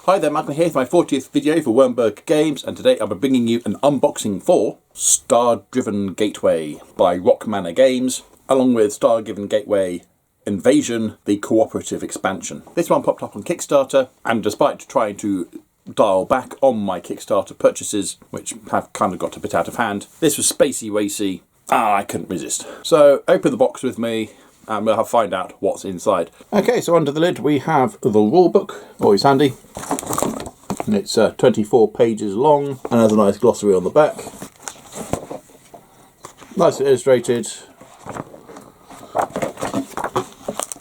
Hi there, Michael here for my 40th video for Wyrmberg Games, and today I'll be bringing you an unboxing for Stardriven Gateway by Rock Manor Games, along with Stardriven Gateway Invasion, the cooperative expansion. This one popped up on Kickstarter, and despite trying to dial back on my Kickstarter purchases, which have kind of got a bit out of hand, this was spacey racy. I couldn't resist. So open the box with me and we'll find out what's inside. Okay, so under the lid we have the rule book, always handy. And it's 24 pages long and has a nice glossary on the back. Nicely illustrated.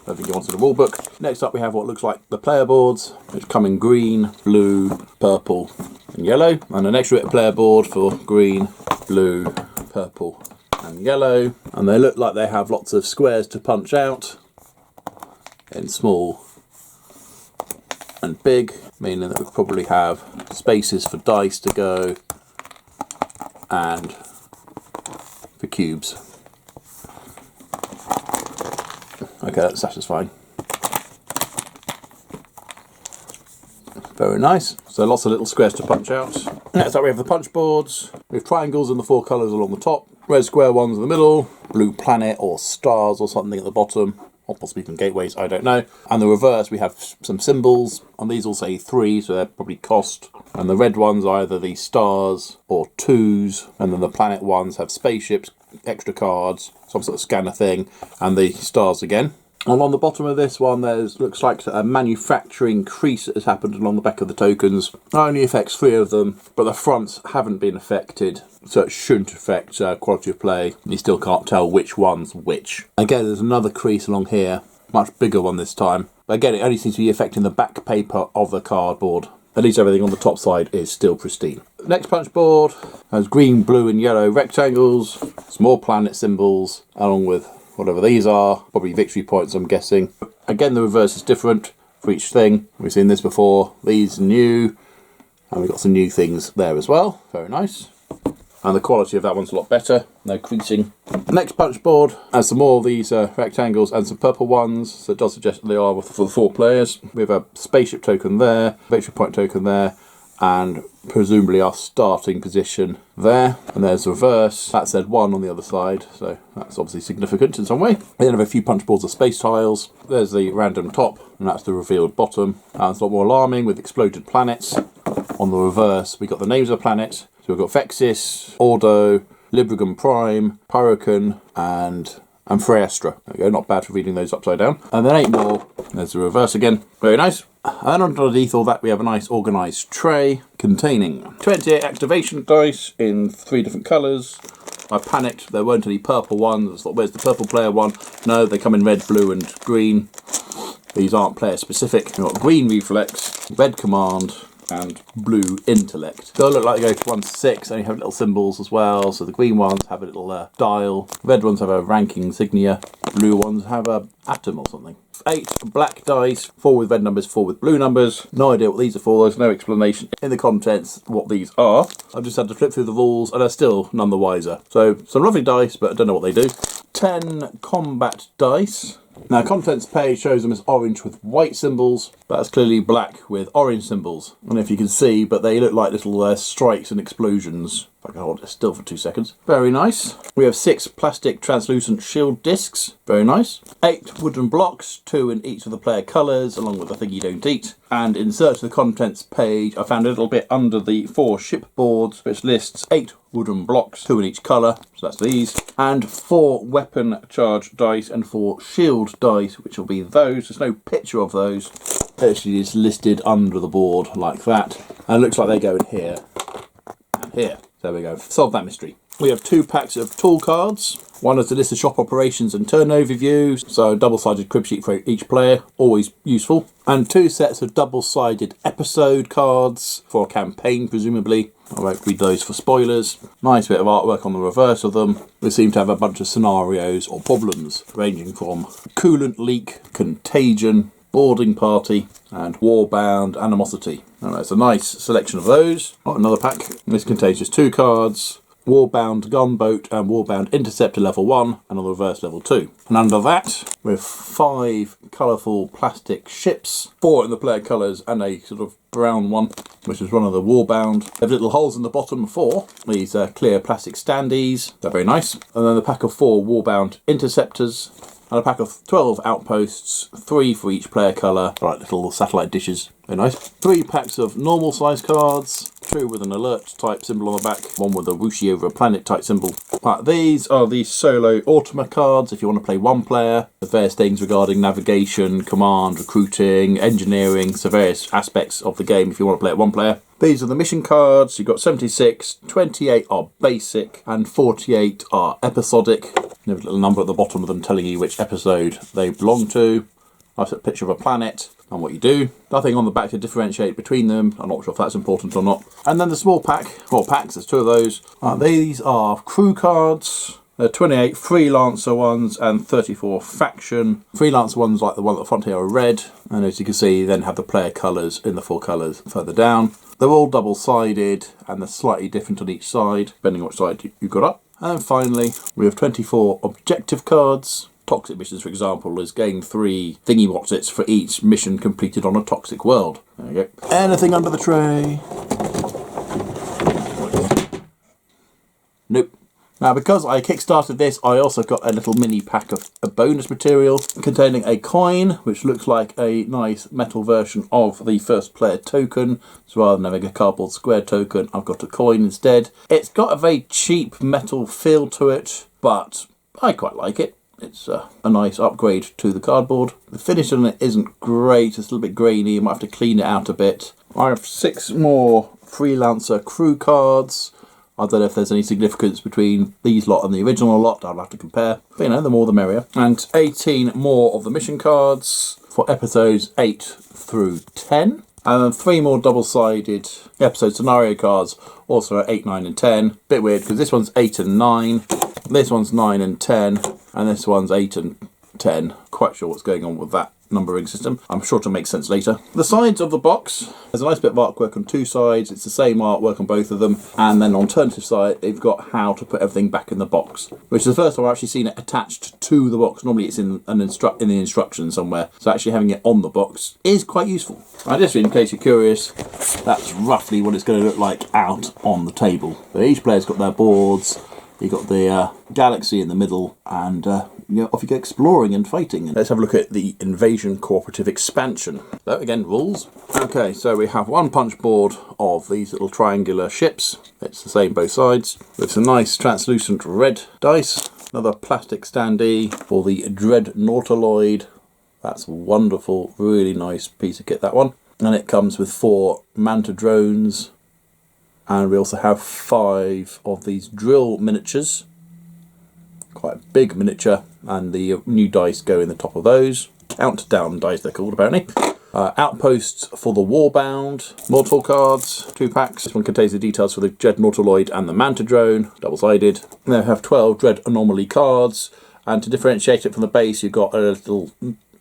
I think you wanted the rule book. Next up we have what looks like the player boards, which come in green, blue, purple and yellow. And an extra bit of player board for green, blue, purple and yellow, and they look like they have lots of squares to punch out in small and big, meaning that we probably have spaces for dice to go and for cubes. Okay, that's satisfying. Very nice. So lots of little squares to punch out. Next up we have the punch boards with triangles in the 4 colours along the top, red square ones in the middle, blue planet or stars or something at the bottom, or possibly some gateways, I don't know. And the reverse we have some symbols, and these all say 3, so they're probably cost. And the red ones are either the stars or 2s, and then the planet ones have spaceships, extra cards, some sort of scanner thing, and the stars again. And on the bottom of this one, looks like a manufacturing crease that has happened along the back of the tokens. It only affects 3 of them, but the fronts haven't been affected, so it shouldn't affect quality of play. You still can't tell which one's which. Again, there's another crease along here, much bigger one this time. But again, it only seems to be affecting the back paper of the cardboard. At least everything on the top side is still pristine. Next punch board has green, blue and yellow rectangles, small planet symbols, along with whatever these are, probably victory points I'm guessing. Again, the reverse is different for each thing. We've seen this before. These are new, and we've got some new things there as well. Very nice. And the quality of that one's a lot better, no creasing. Next punch board has some more of these rectangles and some purple ones, so it does suggest that they are for the 4 players. We have a spaceship token there, victory point token there, and presumably our starting position there. And there's the reverse. That said 1 on the other side, so that's obviously significant in some way. We then have a few punch boards of space tiles. There's the random top, and that's the revealed bottom. And it's a lot more alarming with exploded planets. On the reverse, we got the names of the planets. So we've got Vexis, Ordo, Librigum Prime, Pyrocan, and Freastra. There we go, not bad for reading those upside down. And then 8 more. There's the reverse again. Very nice. And underneath all that we have a nice organised tray containing 28 activation dice in 3 different colours. I panicked, there weren't any purple ones. I thought, where's the purple player one? No, they come in red, blue and green. These aren't player specific. We've got green reflex, red command and blue intellect. They all look like they go to 1 to 6, and you have little symbols as well. So the green ones have a little dial, red ones have a ranking insignia, blue ones have a atom or something. 8 black dice, 4 with red numbers, 4 with blue numbers. No idea what these are for, there's no explanation in the contents what these are. I've just had to flip through the rules and are still none the wiser. So some lovely dice, but I don't know what they do. 10 combat dice. Now, contents page shows them as orange with white symbols, but that's clearly black with orange symbols. I don't know if you can see, but they look like little strikes and explosions. If I can hold it still for 2 seconds. Very nice. We have 6 plastic translucent shield discs. Very nice. 8 wooden blocks, 2 in each of the player colours, along with the thing you don't eat. And in search of the contents page, I found a little bit under the 4 ship boards, which lists 8 wooden blocks, 2 in each colour, so that's these, and 4 weapon charge dice and 4 shield dice, which will be those. There's no picture of those. Actually, it's listed under the board like that, and it looks like they go in here and here. There we go. Solve that mystery. We have 2 packs of tool cards. One is a list of shop operations and turn overviews, so a double-sided crib sheet for each player, always useful. And 2 sets of double-sided episode cards for a campaign, presumably. I won't read those for spoilers. Nice bit of artwork on the reverse of them. We seem to have a bunch of scenarios or problems, ranging from coolant leak, contagion, boarding party, and warbound animosity. Alright, it's a nice selection of those. Another pack. This contains just 2 cards. Warbound Gunboat and Warbound Interceptor level 1, and on the reverse level 2. And under that, we have 5 colourful plastic ships, 4 in the player colours and a sort of brown one, which is one of the Warband. They have little holes in the bottom for these clear plastic standees. They're very nice. And then the pack of 4 Warband interceptors. And a pack of 12 outposts, 3 for each player colour, like little satellite dishes, very nice. 3 packs of normal size cards, 2 with an alert type symbol on the back, 1 with a whooshy over a planet type symbol. These are the solo Ultima cards if you want to play 1 player. The various things regarding navigation, command, recruiting, engineering, so various aspects of the game if you want to play it 1 player. These are the mission cards. You've got 76, 28 are basic, and 48 are episodic. There's a little number at the bottom of them telling you which episode they belong to. Nice little picture of a planet and what you do. Nothing on the back to differentiate between them. I'm not sure if that's important or not. And then the small pack, or packs, there's 2 of those. These are crew cards. There are 28 freelancer ones and 34 faction. Freelancer ones, like the one at the front here, are red. And as you can see, you then have the player colours in the 4 colours further down. They're all double-sided and they're slightly different on each side, depending on which side you've got up. And finally, we have 24 objective cards. Toxic missions, for example, is gain 3 thingy-wotsits for each mission completed on a toxic world. There you go. Anything under the tray? Nope. Now, because I kickstarted this, I also got a little mini pack of a bonus material containing a coin, which looks like a nice metal version of the first player token. So rather than having a cardboard square token, I've got a coin instead. It's got a very cheap metal feel to it, but I quite like it. It's a nice upgrade to the cardboard. The finish on it isn't great. It's a little bit grainy. You might have to clean it out a bit. I have 6 more freelancer crew cards. I don't know if there's any significance between these lot and the original lot. I'll have to compare. But, you know, the more the merrier. And 18 more of the mission cards for episodes 8 through 10. And then 3 more double-sided episode scenario cards, also at 8, 9 and 10. Bit weird because this one's 8 and 9. This one's 9 and 10. And this one's 8 and 10. Quite sure what's going on with that numbering system. I'm sure it'll make sense later. The sides of the box, there's a nice bit of artwork on 2 sides. It's the same artwork on both of them. And then on the alternative side, they've got how to put everything back in the box, which is the first time I've actually seen it attached to the box. Normally it's in the instructions somewhere. So actually having it on the box is quite useful. And just in case you're curious, that's roughly what it's going to look like out on the table. So each player's got their boards. You've got the galaxy in the middle, and off you go exploring and fighting. Let's have a look at the Invasion Cooperative Expansion. So again, rules. Okay, so we have 1 punch board of these little triangular ships. It's the same both sides, with some nice translucent red dice. Another plastic standee for the Dread Nautiloid. That's wonderful, really nice piece of kit, that one. And it comes with 4 Manta drones. And we also have 5 of these drill miniatures. Quite a big miniature, and the new dice go in the top of those. Countdown dice, they're called, apparently. Outposts for the Warbound. Mortal cards, 2 packs. This one contains the details for the Dread Nautiloid and the Manta drone, double-sided. And then we have 12 Dread Anomaly cards. And to differentiate it from the base, you've got a little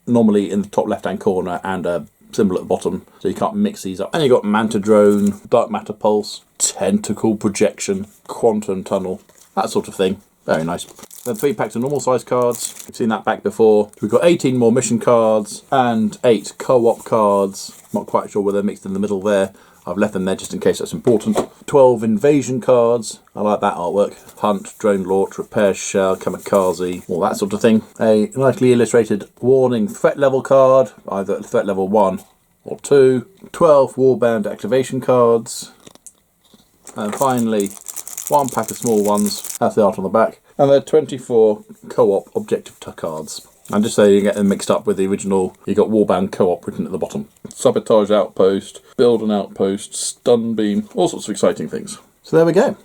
anomaly in the top left-hand corner and a symbol at the bottom, so you can't mix these up. And you've got Manta drone, Dark Matter Pulse, Tentacle Projection, Quantum Tunnel, that sort of thing. Very nice. Then 3 packs of normal size cards. We've seen that back before. We've got 18 more mission cards and 8 co-op cards. Not quite sure where they're mixed in the middle there. I've left them there just in case that's important. 12 invasion cards. I like that artwork. Hunt, drone launch, repair shell, kamikaze, all that sort of thing. A nicely illustrated warning threat level card, either threat level 1 or 2. 12 warband activation cards. And finally, 1 pack of small ones. That's the art on the back. And there are 24 co-op objective cards. And just so you get them mixed up with the original, you got Warband Co-op written at the bottom. Sabotage Outpost, Build an Outpost, Stun Beam, all sorts of exciting things. So there we go.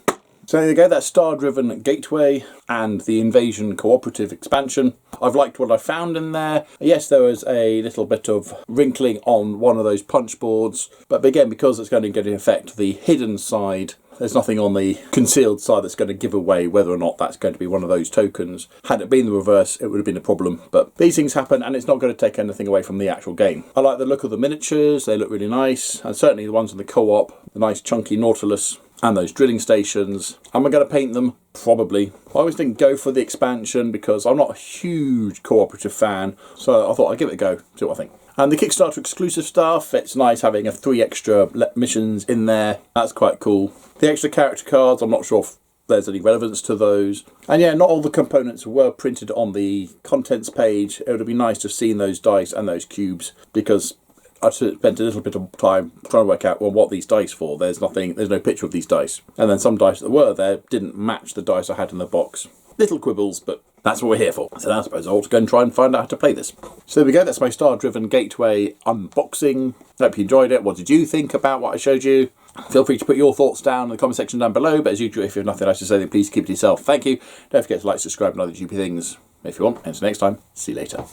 So there you go, that's Stardriven Gateway and the Invasion Cooperative Expansion. I've liked what I found in there. Yes, there was a little bit of wrinkling on one of those punch boards, but again, because it's going to get in effect the hidden side, there's nothing on the concealed side that's going to give away whether or not that's going to be one of those tokens. Had it been the reverse, it would have been a problem. But these things happen, and it's not going to take anything away from the actual game. I like the look of the miniatures. They look really nice. And certainly the ones in the co-op, the nice chunky Nautilus and those drilling stations. Am I going to paint them? Probably. I always didn't go for the expansion because I'm not a huge cooperative fan. So I thought I'd give it a go, see what I think. And the Kickstarter exclusive stuff, it's nice having 3 extra missions in there. That's quite cool. The extra character cards, I'm not sure if there's any relevance to those. And yeah, not all the components were printed on the contents page. It would have been nice to have seen those dice and those cubes, because I spent a little bit of time trying to work out, well, what these dice for. There's no picture of these dice. And then some dice that were there didn't match the dice I had in the box. Little quibbles, but that's what we're here for. So now I suppose I ought to go and try and find out how to play this. So there we go, that's my Stardriven Gateway unboxing. Hope you enjoyed it. What did you think about what I showed you? Feel free to put your thoughts down in the comment section down below, but as usual, if you have nothing else to say, then please keep it to yourself. Thank you. Don't forget to like, subscribe, and other GP things if you want. Until next time, see you later.